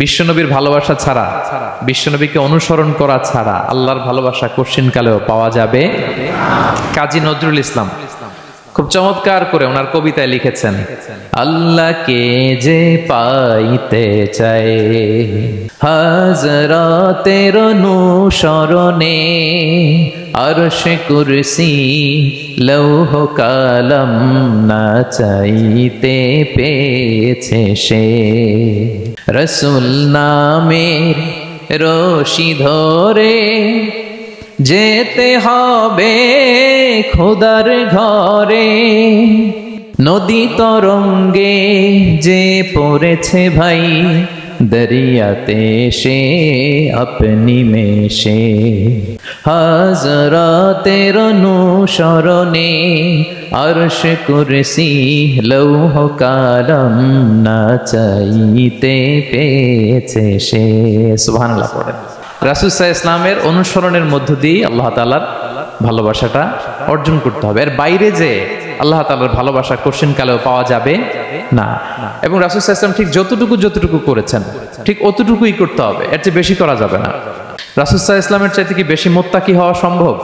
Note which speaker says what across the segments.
Speaker 1: বিশ্বনবীর ভালোবাসা ছাড়া, বিশ্বনবীকে অনুসরণ করা ছাড়া আল্লাহর ভালোবাসা কঠিনকালেও পাওয়া যাবে। কাজী নজরুল ইসলাম খুব চমৎকার করে ওনার কবিতায় লিখেছেন, আল্লাহকে যে পাইতে চায় হাজরাতের অনুসরণে, আরশ কুরসি লৌহ কালাম না চাইতে পেয়েছে সে, রসুল নামের রশি ধরে যেতে হবে খোদার ঘরে, নদী তরঙ্গে যে পড়েছে ভাই দরিয়াতে সে আপনি মেশে, হাজরাতের অনুসরণে আরশ কুরসি লৌহ কালাম না চাইতে পেয়েছে সে। সুবহানাল্লাহ পড়েন। রাসূল সাল্লাল্লাহু আলাইহি ইসলামের অনুসরণের মধ্য দিয়ে আল্লাহ তাআলার ভালোবাসাটা অর্জন করতে হবে। এর বাইরে যে আল্লাহ তাআলার ভালোবাসা কঠিনকালেও পাওয়া যাবে না। এবং রাসূল সাল্লাল্লাহু আলাইহি ওয়াসাল্লাম ঠিক যতটুকু করেছেন ঠিক অতটুকুই করতে হবে, এর চেয়ে বেশি করা যাবে না। রাসূল সাল্লাল্লাহু আলাইহি ইসলামের চাইতে কি বেশি মুত্তাকি হওয়া সম্ভব?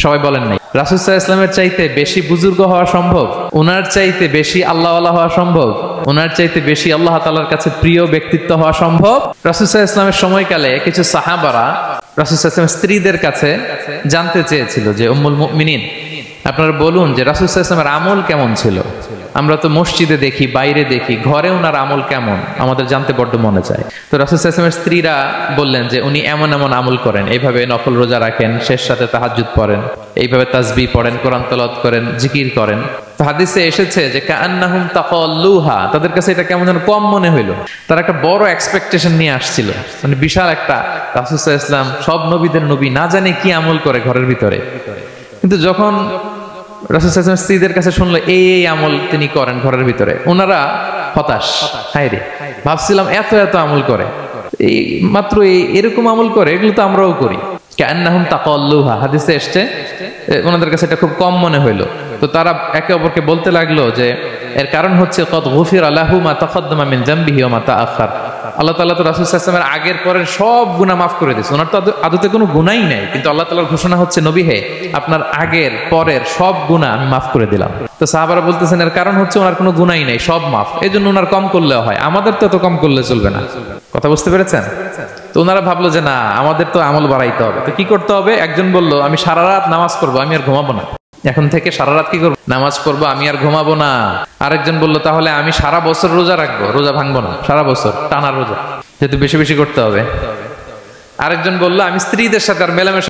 Speaker 1: সবাই বলেন নাই। রাসূল সাল্লাল্লাহু আলাইহি ইসলামের চাইতে বেশি বুজুর্গ হওয়া সম্ভব? ওনার চাইতে বেশি আল্লাহওয়ালা হওয়া সম্ভব? ওনার চাইতে বেশি আল্লাহ তাআলার কাছে প্রিয় ব্যক্তিত্ব হওয়া সম্ভব? রাসূল সাল্লাল্লাহু আলাইহি ইসলামের সময়কালে কিছু সাহাবারা রাসূল সাল্লাল্লাহু আলাইহি ইসলামের স্ত্রীদের কাছে জানতে চেয়েছিল যে উম্মুল মুমিনিন, আপনারা বলুন যে রাসূল সাল্লাল্লাহু আলাইহি ইসলামের আমল কেমন ছিল? আমরা তো মসজিদে দেখি, বাইরে দেখি, ঘরে ওনার আমল কেমন আমাদের জানতে বড্ড মনে চায়। তো রাসূল সাল্লাল্লাহু আলাইহি ইসলামের স্ত্রীরা বললেন যে উনি এমন এমন আমল করেন, এইভাবে নফল রোজা রাখেন, শেষ রাতে তাহাজ্জুদ পড়েন, এইভাবে তাসবিহ পড়েন, কোরআন তেলাওয়াত করেন, জিকির করেন। তো হাদিসে এসেছে যে কাআন্নাহুম তাকাল্লুহা, তাদের কাছে এটা কেমন যেন কম মনে হইলো। তারা একটা বড় এক্সপেকটেশন নিয়ে আসছিল, মানে বিশাল একটা, রাসূল সাল্লাল্লাহু আলাইহি ইসলাম সব নবীদের নবী, না জানে কি আমল করে ঘরের ভিতরে। কিন্তু যখন রাসূল সাল্লাল্লাহু আলাইহি ওয়াসাল্লাম স্ত্রীদের কাছে শুনলো এই আমল তিনি করেন ঘরের ভিতরে, ওনারা হতাশ। হায়রে, ভাবছিলাম এত এত আমল করে, এই মাত্র এরকম আমল করে, এগুলো তো আমরাও করি। কাআন্নাহুম তাকাল্লুহা, হাদিসে এসেছে ওনাদের কাছে এটা খুব কম মনে হইলো। তো তারা একে অপরকে বলতে লাগলো যে এর কারণ হচ্ছে কদ গুফিরা লাহু মা তাকাদ্দামা মিন যামবিহি ওয়া মা তাআখার। আল্লাহ তাআলা তো রাসূল সাল্লাল্লাহু আলাইহি ওয়াসাল্লামের আগের পরের সব গুনাহ মাফ করে দিয়েছে। ওনার তো আদতে কোনো গুনাহই নাই, কিন্তু আল্লাহ তাআলার ঘোষণা হচ্ছে নবী হে, আপনার আগের পরের সব গুনাহ আমি মাফ করে দিলাম। তো সাহাবারা বলতেছেন এর কারণ হচ্ছে ওনার কোনো গুনাহই নাই, সব মাফ, এজন্য ওনার কম করলেও হয়, আমাদের তো এত কম করলে চলবে না। কথা বুঝতে পেরেছেন? তো ওনারা ভাবলো যে না, আমাদের তো আমল বাড়াইতে হবে। তো কি করতে হবে? একজন বলল আমি সারা রাত নামাজ পড়বো, আমি আর ঘুমাবো না, এখন থেকে সারা রাত কি করবো? নামাজ পড়বো, আমি আর ঘুমাবো না। আরেকজন বলল তাহলে আমি সারা বছর রোজা রাখবো, রোজা ভাঙবো না, সারা বছর টানা রোজা, যেহেতু বেশি বেশি করতে হবে। আরেকজন বলল আমি স্ত্রীদের সাথে আর মেলামেশা